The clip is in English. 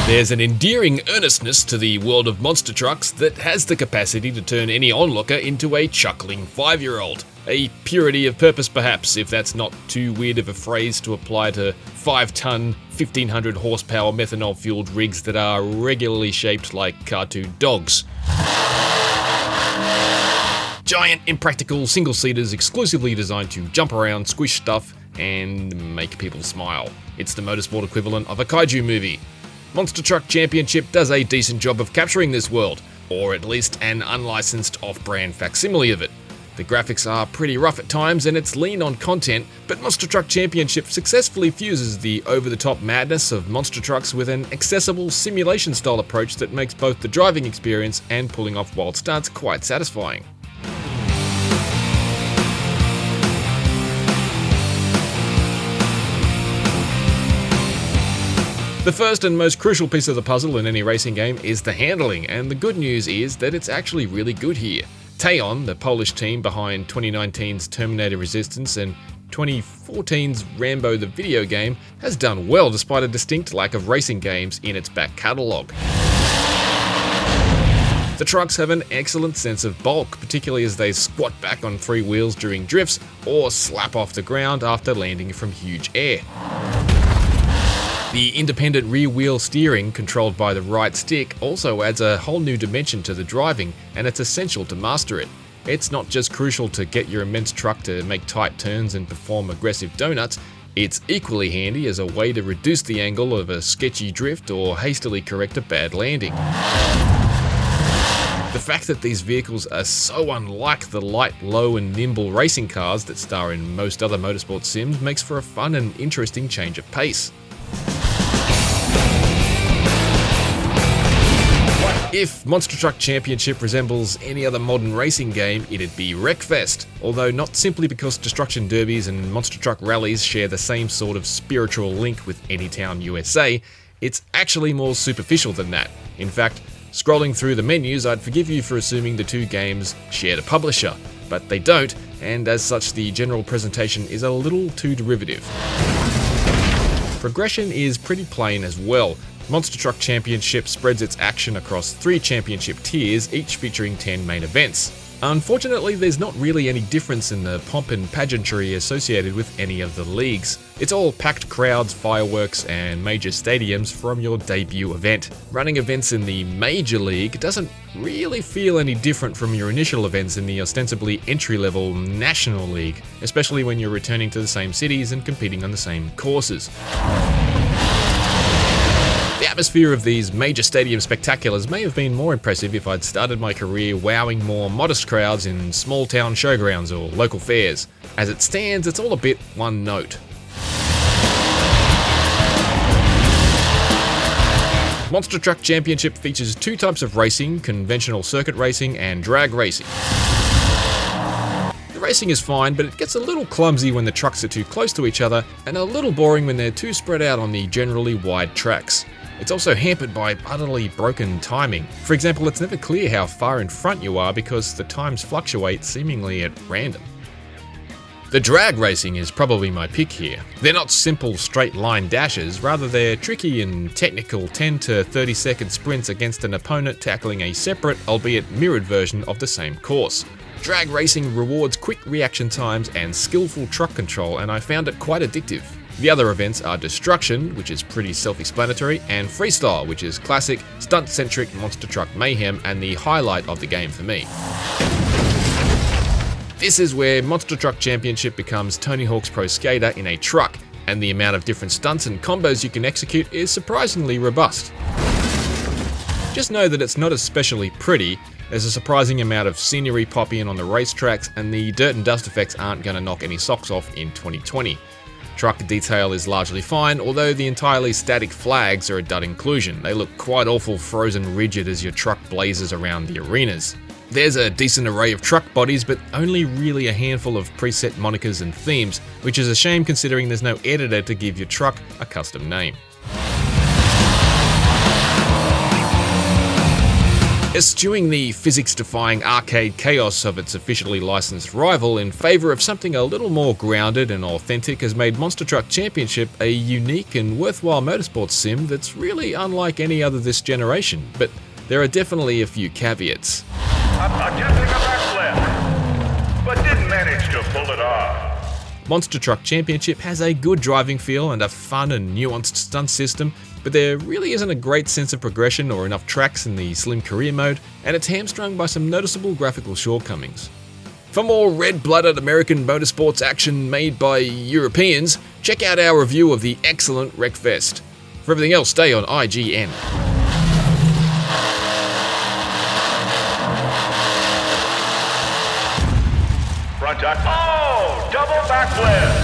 There's an endearing earnestness to the world of monster trucks that has the capacity to turn any onlooker into a chuckling 5-year-old. A purity of purpose perhaps, if that's not too weird of a phrase to apply to 5-ton, 1500 horsepower methanol-fueled rigs that are regularly shaped like cartoon dogs. Giant, impractical single-seaters exclusively designed to jump around, squish stuff, and make people smile. It's the motorsport equivalent of a kaiju movie. Monster Truck Championship does a decent job of capturing this world, or at least an unlicensed off-brand facsimile of it. The graphics are pretty rough at times and it's lean on content, but Monster Truck Championship successfully fuses the over-the-top madness of monster trucks with an accessible simulation-style approach that makes both the driving experience and pulling off wild stunts quite satisfying. The first and most crucial piece of the puzzle in any racing game is the handling, and the good news is that it's actually really good here. Teon, the Polish team behind 2019's Terminator Resistance and 2014's Rambo the video game, has done well despite a distinct lack of racing games in its back catalogue. The trucks have an excellent sense of bulk, particularly as they squat back on 3 wheels during drifts or slap off the ground after landing from huge air. The independent rear wheel steering, controlled by the right stick, also adds a whole new dimension to the driving, and it's essential to master it. It's not just crucial to get your immense truck to make tight turns and perform aggressive donuts, it's equally handy as a way to reduce the angle of a sketchy drift or hastily correct a bad landing. The fact that these vehicles are so unlike the light, low and nimble racing cars that star in most other motorsport sims makes for a fun and interesting change of pace. If Monster Truck Championship resembles any other modern racing game, it'd be Wreckfest. Although not simply because Destruction Derbies and Monster Truck Rallies share the same sort of spiritual link with Anytown USA, it's actually more superficial than that. In fact, scrolling through the menus, I'd forgive you for assuming the two games shared a publisher, but they don't, and as such the general presentation is a little too derivative. Progression is pretty plain as well. Monster Truck Championship spreads its action across 3 championship tiers, each featuring 10 main events. Unfortunately, there's not really any difference in the pomp and pageantry associated with any of the leagues. It's all packed crowds, fireworks, and major stadiums from your debut event. Running events in the Major League doesn't really feel any different from your initial events in the ostensibly entry-level National League, especially when you're returning to the same cities and competing on the same courses. The atmosphere of these major stadium spectaculars may have been more impressive if I'd started my career wowing more modest crowds in small town showgrounds or local fairs. As it stands, it's all a bit one note. Monster Truck Championship features 2 types of racing: conventional circuit racing and drag racing. The racing is fine, but it gets a little clumsy when the trucks are too close to each other, and a little boring when they're too spread out on the generally wide tracks. It's also hampered by utterly broken timing. For example, it's never clear how far in front you are because the times fluctuate seemingly at random. The drag racing is probably my pick here. They're not simple straight line dashes, rather they're tricky and technical 10 to 30 second sprints against an opponent tackling a separate, albeit mirrored version of the same course. Drag racing rewards quick reaction times and skillful truck control, and I found it quite addictive. The other events are Destruction, which is pretty self-explanatory, and Freestyle, which is classic, stunt-centric monster truck mayhem and the highlight of the game for me. This is where Monster Truck Championship becomes Tony Hawk's Pro Skater in a truck, and the amount of different stunts and combos you can execute is surprisingly robust. Just know that it's not especially pretty. There's a surprising amount of scenery pop in on the racetracks, and the dirt and dust effects aren't going to knock any socks off in 2020. Truck detail is largely fine, although the entirely static flags are a dud inclusion. They look quite awful frozen rigid as your truck blazes around the arenas. There's a decent array of truck bodies, but only really a handful of preset monikers and themes, which is a shame considering there's no editor to give your truck a custom name. eschewing the physics-defying arcade chaos of its officially licensed rival in favour of something a little more grounded and authentic has made Monster Truck Championship a unique and worthwhile motorsports sim that's really unlike any other this generation, but there are definitely a few caveats. Attempting a backflip, but didn't manage to pull it off. Monster Truck Championship has a good driving feel and a fun and nuanced stunt system, but there really isn't a great sense of progression or enough tracks in the slim career mode, and it's hamstrung by some noticeable graphical shortcomings. For more red-blooded American motorsports action made by Europeans, check out our review of the excellent Wreckfest. For everything else, stay on IGN. Front jack. Oh, double backflip.